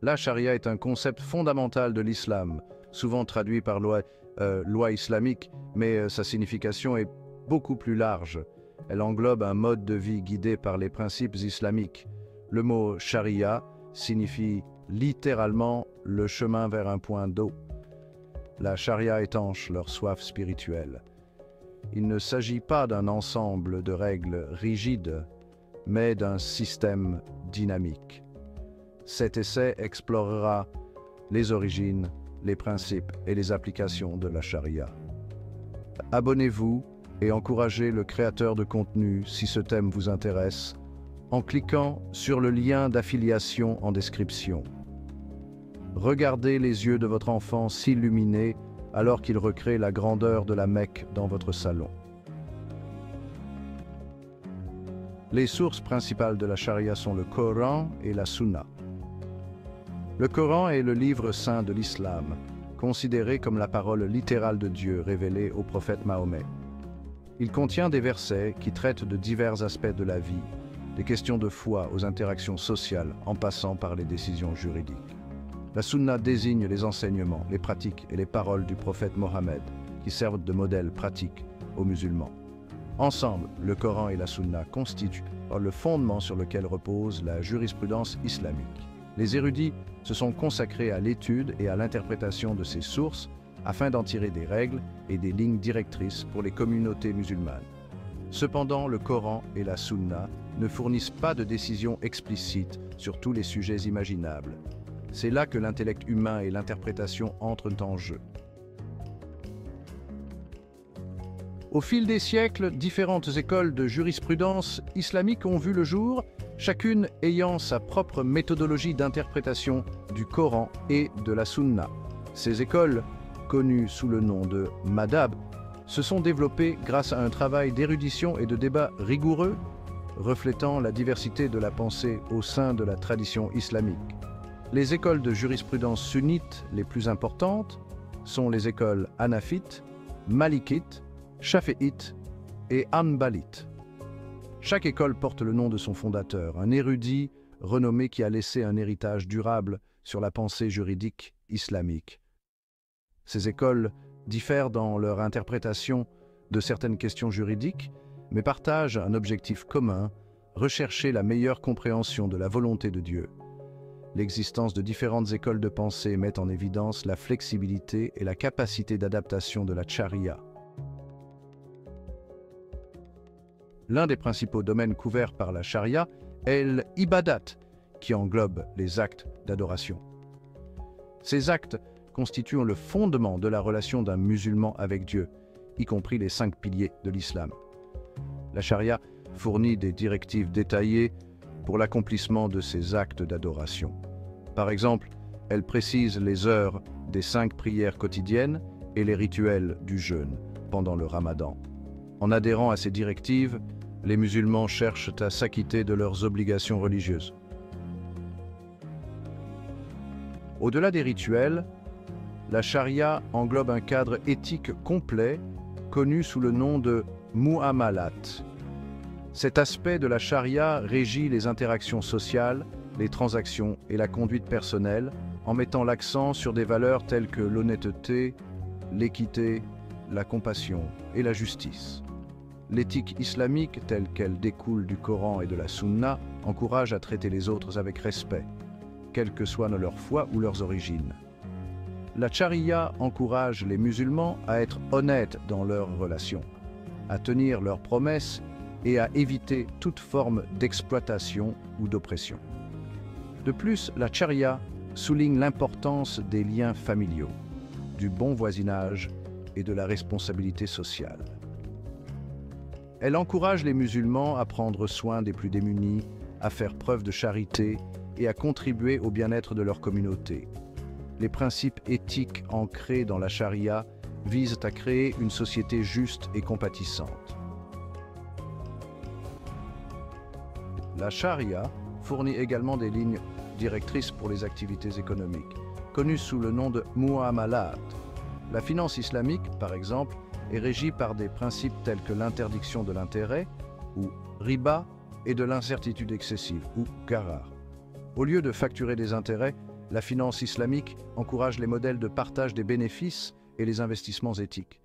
La charia est un concept fondamental de l'islam, souvent traduit par loi islamique, mais sa signification est beaucoup plus large. Elle englobe un mode de vie guidé par les principes islamiques. Le mot charia signifie littéralement le chemin vers un point d'eau. La charia étanche leur soif spirituelle. Il ne s'agit pas d'un ensemble de règles rigides, mais d'un système dynamique. Cet essai explorera les origines, les principes et les applications de la charia. Abonnez-vous et encouragez le créateur de contenu si ce thème vous intéresse en cliquant sur le lien d'affiliation en description. Regardez les yeux de votre enfant s'illuminer alors qu'il recrée la grandeur de la Mecque dans votre salon. Les sources principales de la charia sont le Coran et la Sunna. Le Coran est le livre saint de l'islam, considéré comme la parole littérale de Dieu révélée au prophète Mahomet. Il contient des versets qui traitent de divers aspects de la vie, des questions de foi aux interactions sociales en passant par les décisions juridiques. La Sunna désigne les enseignements, les pratiques et les paroles du prophète Mohammed qui servent de modèle pratique aux musulmans. Ensemble, le Coran et la Sunna constituent le fondement sur lequel repose la jurisprudence islamique. Les érudits se sont consacrés à l'étude et à l'interprétation de ces sources afin d'en tirer des règles et des lignes directrices pour les communautés musulmanes. Cependant, le Coran et la Sunna ne fournissent pas de décisions explicites sur tous les sujets imaginables. C'est là que l'intellect humain et l'interprétation entrent en jeu. Au fil des siècles, différentes écoles de jurisprudence islamique ont vu le jour, chacune ayant sa propre méthodologie d'interprétation du Coran et de la Sunna. Ces écoles, connues sous le nom de madhab, se sont développées grâce à un travail d'érudition et de débat rigoureux, reflétant la diversité de la pensée au sein de la tradition islamique. Les écoles de jurisprudence sunnites les plus importantes sont les écoles hanafites, malikites, shafi'ites et hanbalites. Chaque école porte le nom de son fondateur, un érudit renommé qui a laissé un héritage durable sur la pensée juridique islamique. Ces écoles diffèrent dans leur interprétation de certaines questions juridiques, mais partagent un objectif commun, rechercher la meilleure compréhension de la volonté de Dieu. L'existence de différentes écoles de pensée met en évidence la flexibilité et la capacité d'adaptation de la charia. L'un des principaux domaines couverts par la charia est l'ibadat, qui englobe les actes d'adoration. Ces actes constituent le fondement de la relation d'un musulman avec Dieu, y compris les 5 piliers de l'islam. La charia fournit des directives détaillées pour l'accomplissement de ces actes d'adoration. Par exemple, elle précise les heures des 5 prières quotidiennes et les rituels du jeûne pendant le ramadan. En adhérant à ces directives, les musulmans cherchent à s'acquitter de leurs obligations religieuses. Au-delà des rituels, la charia englobe un cadre éthique complet connu sous le nom de mu'amalat. Cet aspect de la charia régit les interactions sociales, les transactions et la conduite personnelle en mettant l'accent sur des valeurs telles que l'honnêteté, l'équité, la compassion et la justice. L'éthique islamique, telle qu'elle découle du Coran et de la Sunna, encourage à traiter les autres avec respect, quelle que soit leur foi ou leurs origines. La charia encourage les musulmans à être honnêtes dans leurs relations, à tenir leurs promesses et à éviter toute forme d'exploitation ou d'oppression. De plus, la charia souligne l'importance des liens familiaux, du bon voisinage et de la responsabilité sociale. Elle encourage les musulmans à prendre soin des plus démunis, à faire preuve de charité et à contribuer au bien-être de leur communauté. Les principes éthiques ancrés dans la charia visent à créer une société juste et compatissante. La charia fournit également des lignes directrices pour les activités économiques, connues sous le nom de mu'amalat. La finance islamique, par exemple, est régie par des principes tels que l'interdiction de l'intérêt, ou riba, et de l'incertitude excessive, ou gharar. Au lieu de facturer des intérêts, La finance islamique encourage les modèles de partage des bénéfices et les investissements éthiques.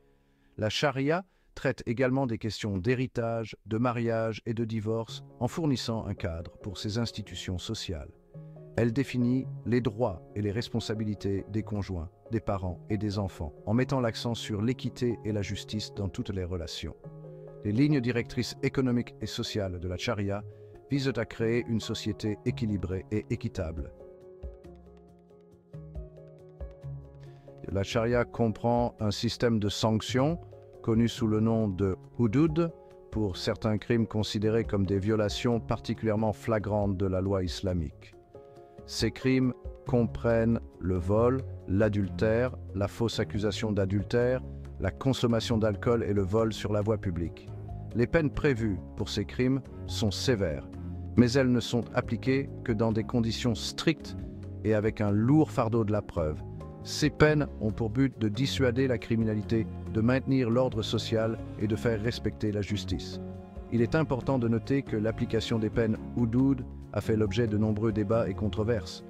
La charia traite également des questions d'héritage, de mariage et de divorce en fournissant un cadre pour ces institutions sociales. Elle définit les droits et les responsabilités des conjoints, des parents et des enfants, en mettant l'accent sur l'équité et la justice dans toutes les relations. Les lignes directrices économiques et sociales de la charia visent à créer une société équilibrée et équitable. La charia comprend un système de sanctions connu sous le nom de hudud pour certains crimes considérés comme des violations particulièrement flagrantes de la loi islamique. Ces crimes comprennent le vol, l'adultère, la fausse accusation d'adultère, la consommation d'alcool et le vol sur la voie publique. Les peines prévues pour ces crimes sont sévères, mais elles ne sont appliquées que dans des conditions strictes et avec un lourd fardeau de la preuve. Ces peines ont pour but de dissuader la criminalité, de maintenir l'ordre social et de faire respecter la justice. Il est important de noter que l'application des peines hudud a fait l'objet de nombreux débats et controverses.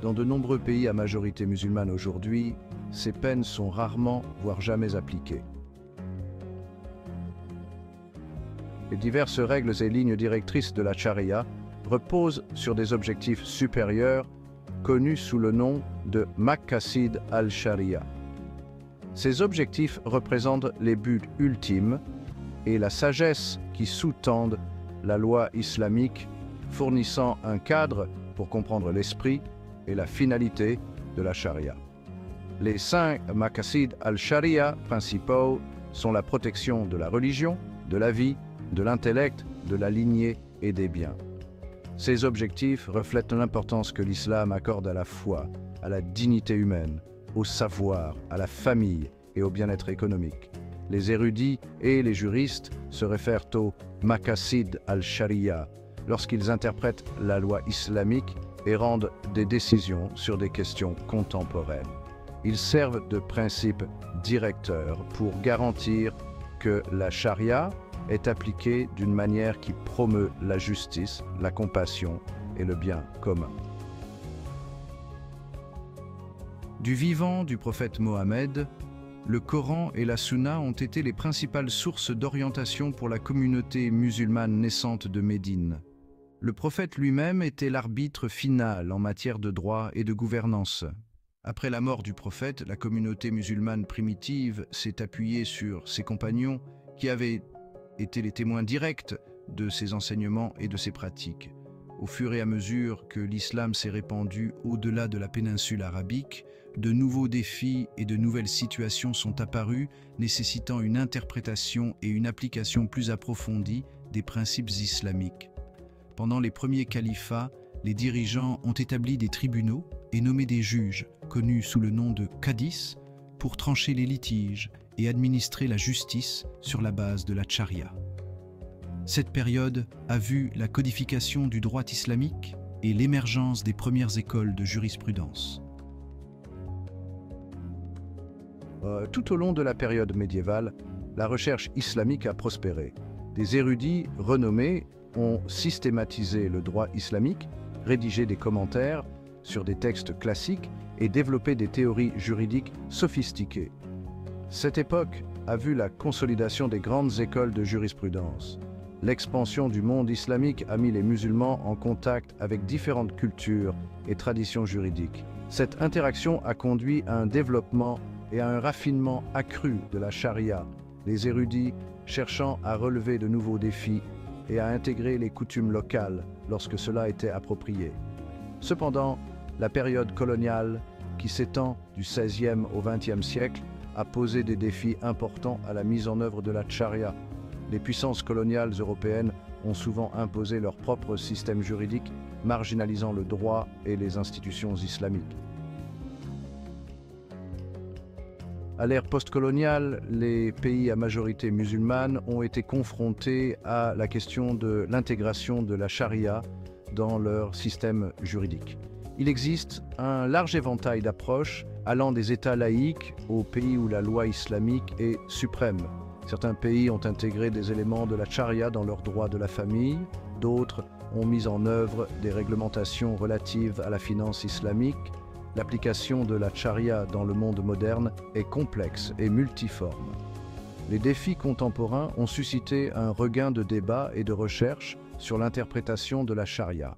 Dans de nombreux pays à majorité musulmane aujourd'hui, ces peines sont rarement, voire jamais appliquées. Les diverses règles et lignes directrices de la charia reposent sur des objectifs supérieurs connus sous le nom de maqasid al-sharia. Ces objectifs représentent les buts ultimes et la sagesse qui sous-tendent la loi islamique, fournissant un cadre pour comprendre l'esprit et la finalité de la charia. Les 5 maqasid al-sharia principaux sont la protection de la religion, de la vie, de l'intellect, de la lignée et des biens. Ces objectifs reflètent l'importance que l'islam accorde à la foi, à la dignité humaine, au savoir, à la famille et au bien-être économique. Les érudits et les juristes se réfèrent au maqasid al-sharia lorsqu'ils interprètent la loi islamique et rendent des décisions sur des questions contemporaines. Ils servent de principes directeurs pour garantir que la charia est appliquée d'une manière qui promeut la justice, la compassion et le bien commun. Du vivant du prophète Mohammed, le Coran et la Sunna ont été les principales sources d'orientation pour la communauté musulmane naissante de Médine. Le prophète lui-même était l'arbitre final en matière de droit et de gouvernance. Après la mort du prophète, la communauté musulmane primitive s'est appuyée sur ses compagnons qui avaient été les témoins directs de ses enseignements et de ses pratiques. Au fur et à mesure que l'islam s'est répandu au-delà de la péninsule arabique, de nouveaux défis et de nouvelles situations sont apparus, nécessitant une interprétation et une application plus approfondie des principes islamiques. Pendant les premiers califats, les dirigeants ont établi des tribunaux et nommé des juges, connus sous le nom de qadis, pour trancher les litiges et administrer la justice sur la base de la charia. Cette période a vu la codification du droit islamique et l'émergence des premières écoles de jurisprudence. Tout au long de la période médiévale, la recherche islamique a prospéré. Des érudits renommés ont systématisé le droit islamique, rédigé des commentaires sur des textes classiques et développé des théories juridiques sophistiquées. Cette époque a vu la consolidation des grandes écoles de jurisprudence. L'expansion du monde islamique a mis les musulmans en contact avec différentes cultures et traditions juridiques. Cette interaction a conduit à un développement et à un raffinement accru de la charia, les érudits cherchant à relever de nouveaux défis et à intégrer les coutumes locales lorsque cela était approprié. Cependant, la période coloniale, qui s'étend du XVIe au XXe siècle, a posé des défis importants à la mise en œuvre de la charia. Les puissances coloniales européennes ont souvent imposé leur propre système juridique, marginalisant le droit et les institutions islamiques. À l'ère postcoloniale, les pays à majorité musulmane ont été confrontés à la question de l'intégration de la charia dans leur système juridique. Il existe un large éventail d'approches allant des États laïques aux pays où la loi islamique est suprême. Certains pays ont intégré des éléments de la charia dans leur droit de la famille, d'autres ont mis en œuvre des réglementations relatives à la finance islamique, l'application de la charia dans le monde moderne est complexe et multiforme. Les défis contemporains ont suscité un regain de débat et de recherche sur l'interprétation de la charia.